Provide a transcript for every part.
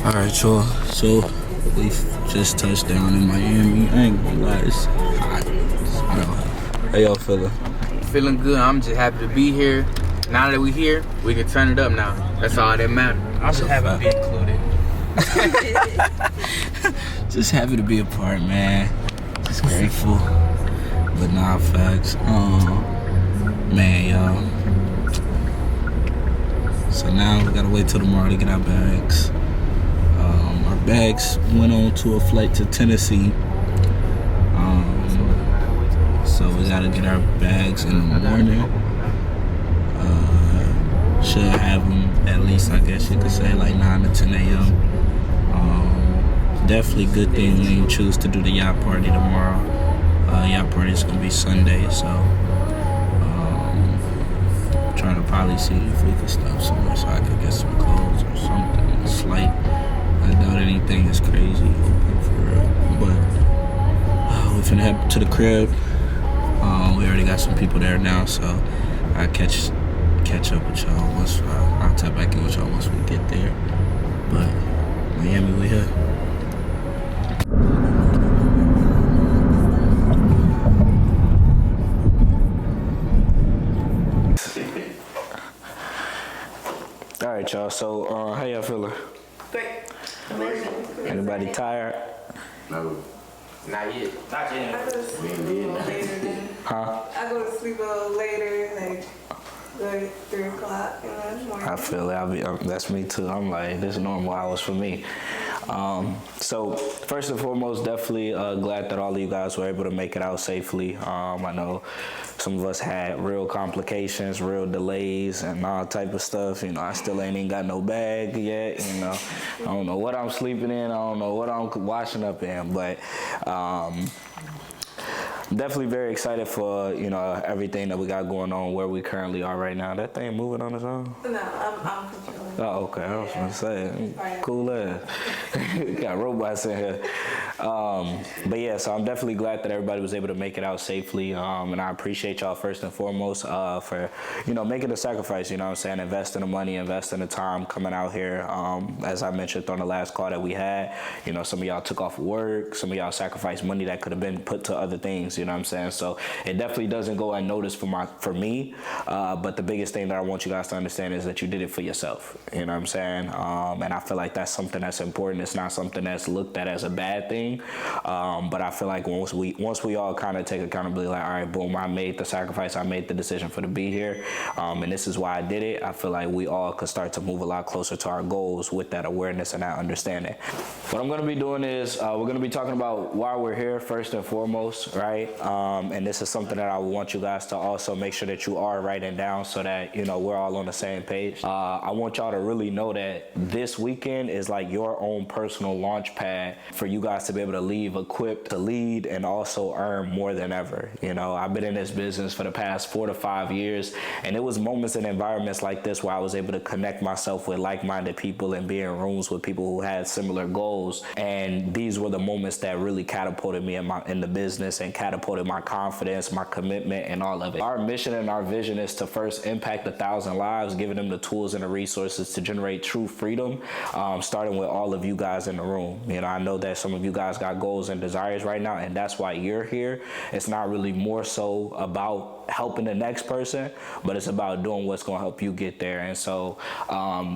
Alright, y'all. So, we just touched down in Miami. I ain't gonna lie, it's hot. How y'all feeling? Feeling good. I'm just happy to be here. Now that we're here, we can turn it up now. That's all that matters. I'm just happy to be included. Just happy to be a part, man. Just grateful. But nah, facts. Man, y'all. So now we gotta wait till tomorrow to get our bags. Our bags went on to a flight to Tennessee. So we gotta get our bags in the morning. Should have them at least, I guess you could say, like 9 to 10 a.m. Definitely good thing we didn't choose to do the yacht party tomorrow. Yacht party is gonna be Sunday, so trying to probably see if we can stop somewhere so I could get some clothes or something slight. I doubt anything is crazy open for real, but we finna head to the crib. We already got some people there now, so I'll catch up with y'all once I'll tap back in with y'all once we get there. But Miami, we here. All right, y'all. So, how y'all feeling? Great. Anybody tired? No. Not yet. I go to sleep a little later then. Huh? I go to sleep a little later, like 3 o'clock in the morning. I feel it. That's me too. I'm like, this is normal hours for me. So first and foremost, definitely glad that all of you guys were able to make it out safely. I know some of us had real complications, real delays, and all type of stuff. You know, I still ain't even got no bag yet. You know, I don't know what I'm sleeping in. I don't know what I'm washing up in, but definitely very excited for, you know, everything that we got going on where we currently are right now. That thing moving on its own? No, I'm controlling. Oh, okay. I was gonna say, cool ass. Got robots in here. But yeah, so I'm definitely glad that everybody was able to make it out safely. And I appreciate y'all first and foremost for, you know, making the sacrifice, you know what I'm saying, investing the money, investing the time, coming out here. As I mentioned on the last call that we had, you know, some of y'all took off work, some of y'all sacrificed money that could have been put to other things, you know what I'm saying? So it definitely doesn't go unnoticed for me. But the biggest thing that I want you guys to understand is that you did it for yourself. You know what I'm saying? And I feel like that's something that's important. It's not something that's looked at as a bad thing. But I feel like once we all kind of take accountability, like, all right, boom, I made the sacrifice, I made the decision to be here, and this is why I did it. I feel like we all could start to move a lot closer to our goals with that awareness and that understanding. What I'm going to be doing is we're going to be talking about why we're here first and foremost, right? And this is something that I want you guys to also make sure that you are writing down so that, you know, we're all on the same page. I want y'all to really know that this weekend is like your own personal launch pad for you guys to be able to leave equipped to lead and also earn more than ever. You know, I've been in this business for the past 4 to 5 years, and it was moments and environments like this where I was able to connect myself with like-minded people and be in rooms with people who had similar goals. And these were the moments that really catapulted me in the business and catapulted my confidence, my commitment, and all of it. Our mission and our vision is to first impact 1,000 lives, giving them the tools and the resources to generate true freedom, starting with all of you guys in the room. You know, I know that some of you guys got goals and desires right now, and that's why you're here. It's not really more so about helping the next person, but it's about doing what's going to help you get there. And so,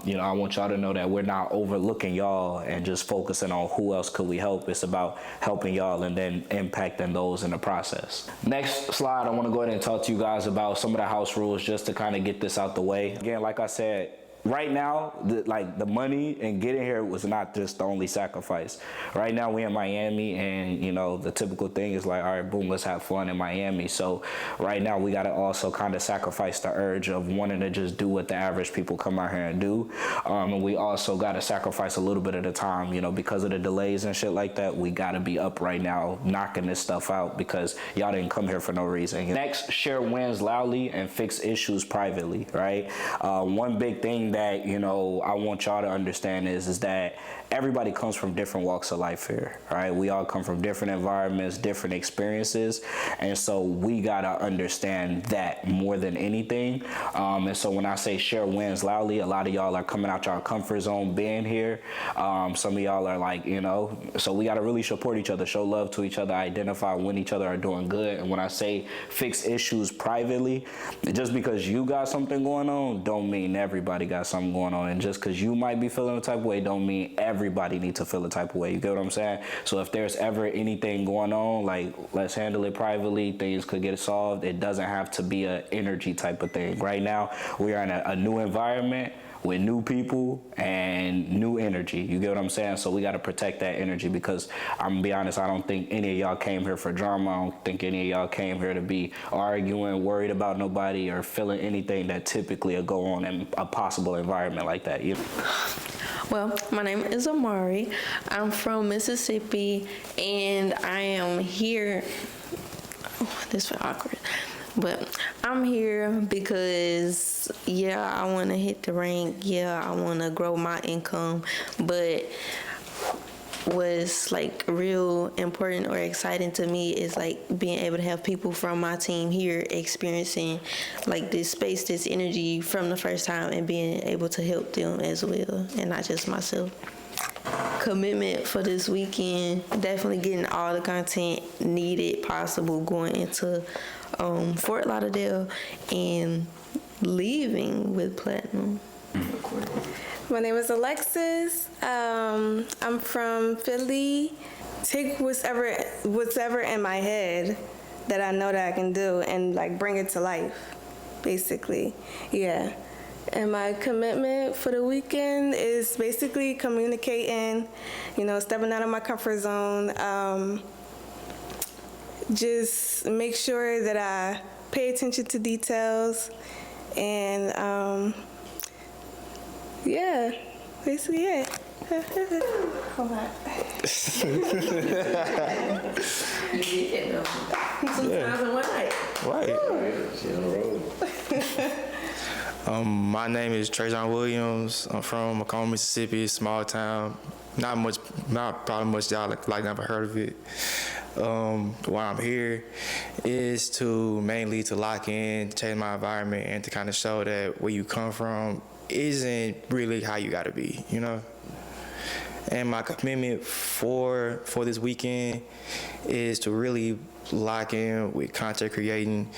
you know, I want y'all to know that we're not overlooking y'all and just focusing on who else could we help. It's about helping y'all and then impacting those in the process. Next slide, I want to go ahead and talk to you guys about some of the house rules just to kind of get this out the way. Again, like I said, right now, the money and getting here was not just the only sacrifice. Right now, we in Miami, and you know the typical thing is like, all right, boom, let's have fun in Miami. So right now, we got to also kind of sacrifice the urge of wanting to just do what the average people come out here and do, and we also got to sacrifice a little bit of the time, you know, because of the delays and shit like that. We got to be up right now, knocking this stuff out because y'all didn't come here for no reason. Next, share wins loudly and fix issues privately. Right, one big thing thing that, you know, I want y'all to understand is that everybody comes from different walks of life here, right? We all come from different environments, different experiences, and so we gotta understand that more than anything. And so when I say share wins loudly, a lot of y'all are coming out your comfort zone being here. Some of y'all are like, you know, so we gotta really support each other, show love to each other, identify when each other are doing good. And when I say fix issues privately, just because you got something going on don't mean everybody got something going on, and just because you might be feeling a type of way don't mean everybody needs to feel a type of way. You get what I'm saying? So if there's ever anything going on, like, let's handle it privately. Things could get solved. It doesn't have to be an energy type of thing. Right now we are in a new environment with new people and new energy. You get what I'm saying? So we got to protect that energy, because I'm gonna be honest, I don't think any of y'all came here for drama. I don't think any of y'all came here to be arguing, worried about nobody, or feeling anything that typically will go on in a possible environment like that. You know? Well, my name is Amari. I'm from Mississippi, and I am here. Oh, this was awkward. But I'm here because, yeah, I want to hit the rank. Yeah, I want to grow my income. But what's like real important or exciting to me is like being able to have people from my team here experiencing like this space, this energy from the first time, and being able to help them as well, and not just myself. Commitment for this weekend, definitely getting all the content needed possible going into Fort Lauderdale and leaving with platinum. My name is Alexis. I'm from Philly. Take whatever in my head that I know that I can do and like bring it to life, basically. Yeah. And my commitment for the weekend is basically communicating, you know, stepping out of my comfort zone. Just make sure that I pay attention to details, and yeah, basically it. Hold on. Sometimes in one night. Right. My name is Trading Williams. I'm from Macomb, Mississippi, small town. Not probably much y'all like never heard of it. Why I'm here is mainly to lock in, change my environment, and to kind of show that where you come from isn't really how you gotta be, you know? And my commitment for this weekend is to really lock in with content creating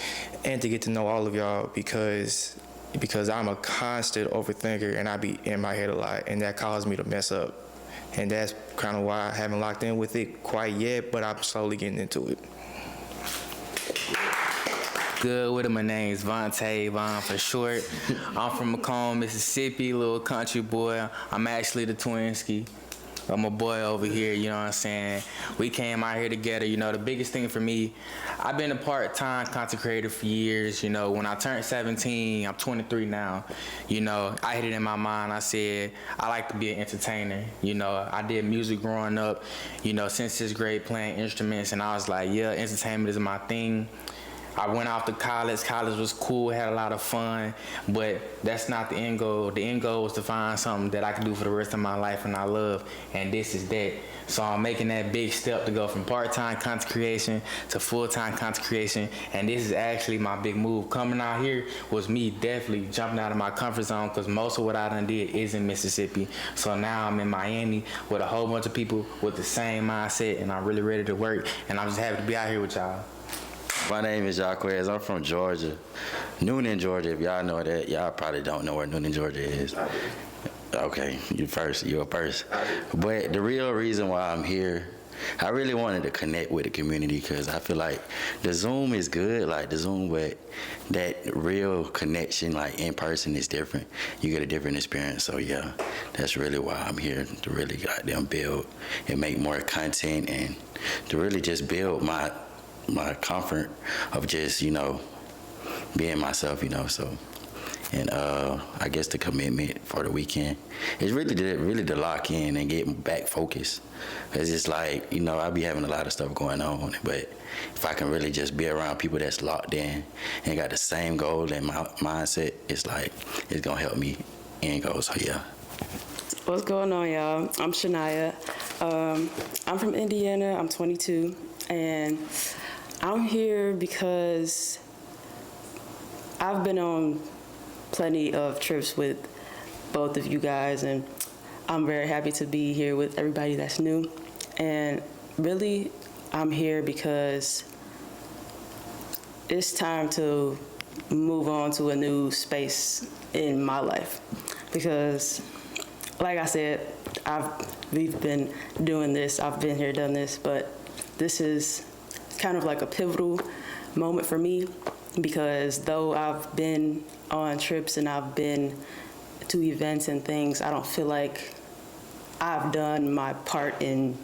and to get to know all of y'all, because I'm a constant overthinker and I be in my head a lot, and that caused me to mess up. And that's kind of why I haven't locked in with it quite yet, but I'm slowly getting into it. Good with it. My name's Vontae, Von for short. I'm from Macomb, Mississippi, little country boy. I'm actually the Twinski. I'm a boy over here, you know what I'm saying? We came out here together. You know, the biggest thing for me, I've been a part-time content creator for years. You know, when I turned 17, I'm 23 now, you know, I had it in my mind. I said, I like to be an entertainer. You know, I did music growing up, you know, since 6th grade playing instruments, and I was like, yeah, entertainment is my thing. I went off to college. College was cool, had a lot of fun, but that's not the end goal. The end goal was to find something that I could do for the rest of my life and I love, and this is that. So I'm making that big step to go from part-time content creation to full-time content creation, and this is actually my big move. Coming out here was me definitely jumping out of my comfort zone, because most of what I done did is in Mississippi. So now I'm in Miami with a whole bunch of people with the same mindset, and I'm really ready to work, and I'm just happy to be out here with y'all. My name is Jaquez. I'm from Georgia, Noonan, Georgia. If y'all know that, y'all probably don't know where Noonan, Georgia is. Okay, you're a first. But the real reason why I'm here, I really wanted to connect with the community, because I feel like the Zoom is good, like the Zoom, but that real connection, like in person, is different. You get a different experience. So yeah, that's really why I'm here, to really goddamn build and make more content, and to really just build my comfort of just, you know, being myself, you know. So, and I guess the commitment for the weekend is really to lock in and get back focused. Cause it's like, you know, I be having a lot of stuff going on, but if I can really just be around people that's locked in and got the same goal and my mindset, it's like, it's gonna help me end goal. So yeah. What's going on, y'all? I'm Shania. I'm from Indiana. I'm 22, and I'm here because I've been on plenty of trips with both of you guys, and I'm very happy to be here with everybody that's new. And really, I'm here because it's time to move on to a new space in my life. Because, like I said, we've been doing this, I've been here, done this, but this is kind of like a pivotal moment for me, because though I've been on trips and I've been to events and things, I don't feel like I've done my part in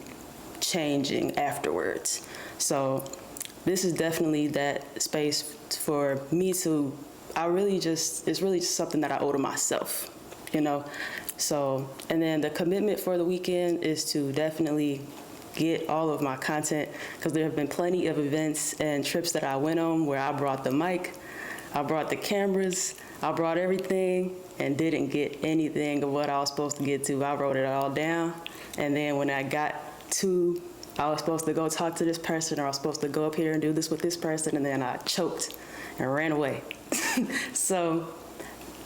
changing afterwards. So this is definitely that space for me to, it's really just something that I owe to myself, you know? So, and then the commitment for the weekend is to definitely get all of my content, because there have been plenty of events and trips that I went on where I brought the mic, I brought the cameras, I brought everything and didn't get anything of what I was supposed to get to. I wrote it all down, and then when I got to, I was supposed to go talk to this person, or I was supposed to go up here and do this with this person, and then I choked and ran away. So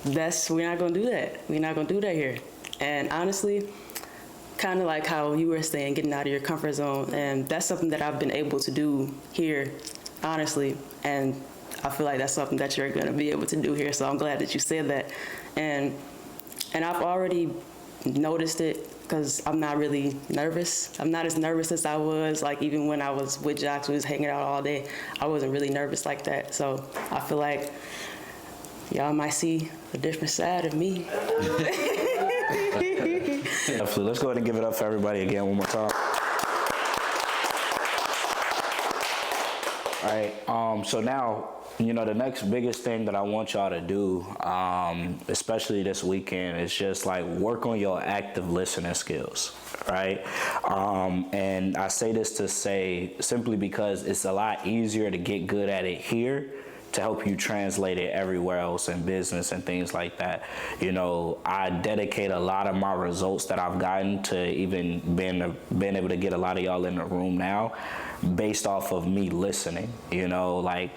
we're not gonna do that. We're not gonna do that here. And honestly, kind of like how you were saying, getting out of your comfort zone, and that's something that I've been able to do here, honestly, and I feel like that's something that you're gonna be able to do here, so I'm glad that you said that. And I've already noticed it, because I'm not really nervous. I'm not as nervous as I was, like even when I was with Jocks, we was hanging out all day, I wasn't really nervous like that. So I feel like y'all might see a different side of me. Absolutely. Let's go ahead and give it up for everybody again one more time. All right. So now, you know, the next biggest thing that I want y'all to do, especially this weekend, is just like work on your active listening skills, right? And I say this to say simply because it's a lot easier to get good at it here to help you translate it everywhere else in business and things like that. You know, I dedicate a lot of my results that I've gotten to even being able to get a lot of y'all in the room now based off of me listening. You know, like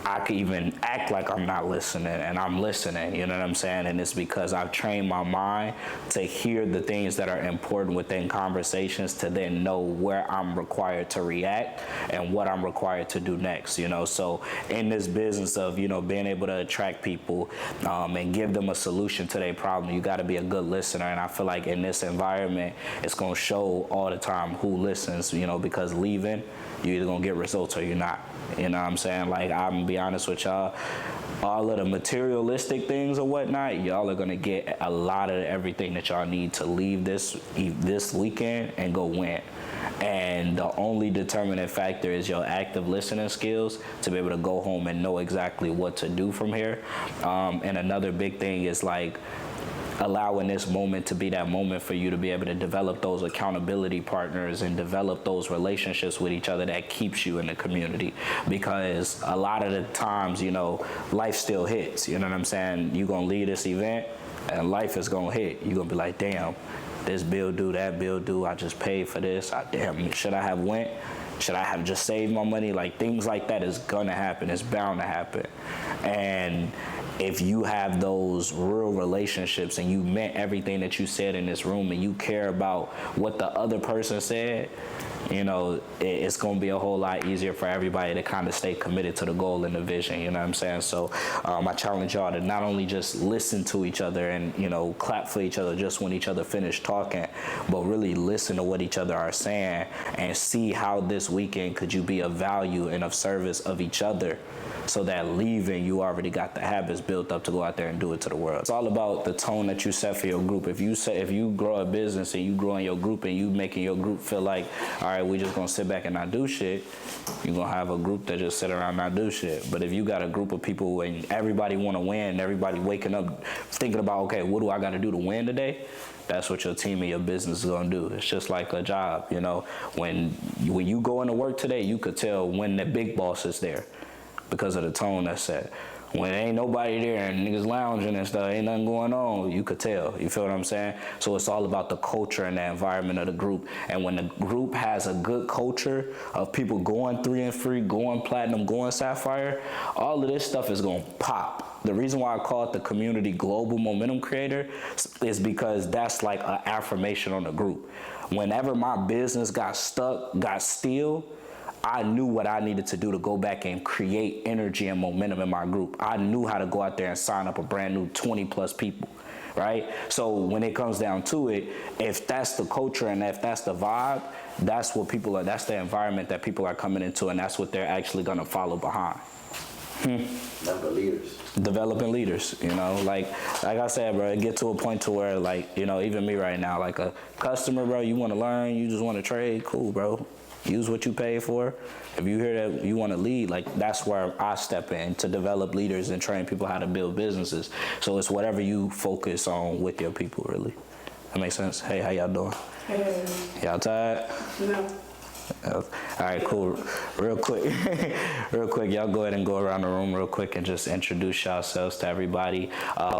I could even act like I'm not listening, and I'm listening, you know what I'm saying? And it's because I've trained my mind to hear the things that are important within conversations, to then know where I'm required to react and what I'm required to do next, you know? So in this business of, you know, being able to attract people and give them a solution to their problem, you gotta be a good listener. And I feel like in this environment, it's gonna show all the time who listens, you know, because leaving, you're either gonna get results or you're not. You know what I'm saying? Like, I'm gonna be honest with y'all, all of the materialistic things or whatnot, y'all are gonna get a lot of everything that y'all need to leave this weekend and go win. And the only determining factor is your active listening skills to be able to go home and know exactly what to do from here. And another big thing is like, allowing this moment to be that moment for you to be able to develop those accountability partners and develop those relationships with each other that keeps you in the community. Because a lot of the times, you know, life still hits, you know what I'm saying? You're gonna leave this event and life is gonna hit. You're gonna be like, damn, this bill due, that bill due, I just paid for this. Damn, should I have went? Should I have just saved my money? Like, things like that is gonna happen. It's bound to happen. And if you have those real relationships and you meant everything that you said in this room and you care about what the other person said, you know, it's going to be a whole lot easier for everybody to kind of stay committed to the goal and the vision, you know what I'm saying? So I challenge y'all to not only just listen to each other and, you know, clap for each other just when each other finish talking, but really listen to what each other are saying and see how this weekend could you be of value and of service of each other, so that leaving, you already got the habits built up to go out there and do it to the world. It's all about the tone that you set for your group. If you grow a business and you grow in your group and you making your group feel like, all right, we just gonna sit back and not do shit, you're gonna have a group that just sit around and not do shit. But if you got a group of people and everybody wanna win, everybody waking up thinking about, okay, what do I gotta do to win today? That's what your team and your business is gonna do. It's just like a job, you know. When you go into work today, you could tell when the big boss is there, because of the tone that's set. When ain't nobody there and niggas lounging and stuff, ain't nothing going on, you could tell. You feel what I'm saying? So it's all about the culture and the environment of the group. And when the group has a good culture of people going 3 and free, going platinum, going sapphire, all of this stuff is gonna pop. The reason why I call it the community global momentum creator is because that's like an affirmation on the group. Whenever my business got stuck, got still, I knew what I needed to do to go back and create energy and momentum in my group. I knew how to go out there and sign up a brand new 20 plus people, right? So when it comes down to it, if that's the culture and if that's the vibe, that's what people are, that's the environment that people are coming into, and that's what they're actually gonna follow behind. Developing leaders, you know, like I said, bro, it get to a point to where, like, you know, even me right now, like a customer, bro, you want to learn, you just want to trade, cool, bro. Use what you pay for. If you hear that you want to lead, like that's where I step in to develop leaders and train people how to build businesses. So it's whatever you focus on with your people, really. That makes sense? Hey, how y'all doing? Hey. Y'all tired? No. All right, cool. Real quick, y'all go ahead and go around the room real quick and just introduce yourselves to everybody.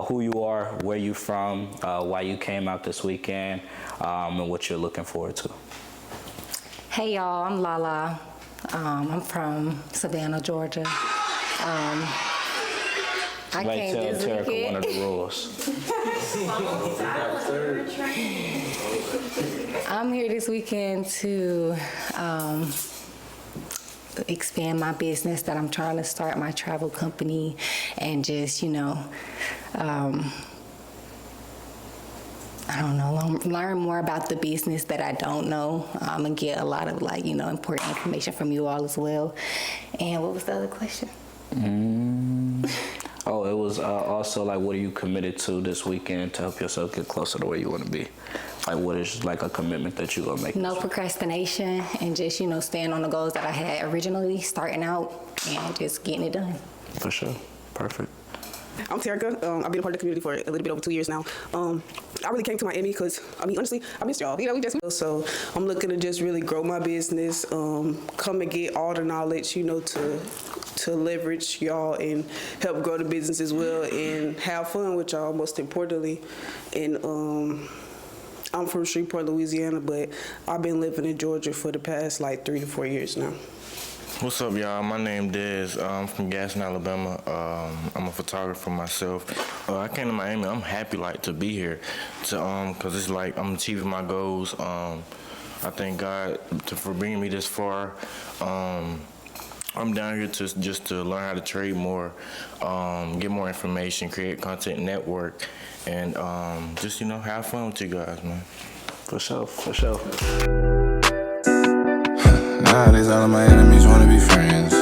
Who you are, where you from, why you came out this weekend, and what you're looking forward to. Hey y'all, I'm Lala. I'm from Savannah, Georgia. I came Tell this Terica weekend. one of the rules. I'm here this weekend to expand my business that I'm trying to start, my travel company, and just, you know, I don't know, learn more about the business that I don't know, and get a lot of, like, you know, important information from you all as well. And what was the other question? Oh, it was also like, what are you committed to this weekend to help yourself get closer to where you want to be? Like, what is like a commitment that you're gonna make? No procrastination, and just, you know, staying on the goals that I had originally, starting out and just getting it done. For sure. Perfect. I'm Terica. I've been a part of the community for a little bit over 2 years now. I really came to Miami because, I mean, honestly, I missed y'all. You know, we just, so I'm looking to just really grow my business, come and get all the knowledge, you know, to leverage y'all and help grow the business as well and have fun with y'all, most importantly. And I'm from Shreveport, Louisiana, but I've been living in Georgia for the past like 3 to 4 years now. What's up, y'all? My name Dez. I'm from Gaston, Alabama. I'm a photographer myself. I came to Miami. I'm happy, like, to be here, cause it's like I'm achieving my goals. I thank God for bringing me this far. I'm down here to learn how to trade more, get more information, create content, network, and just, you know, have fun with you guys, man. For sure. For sure. Nowadays all of my enemies wanna be friends.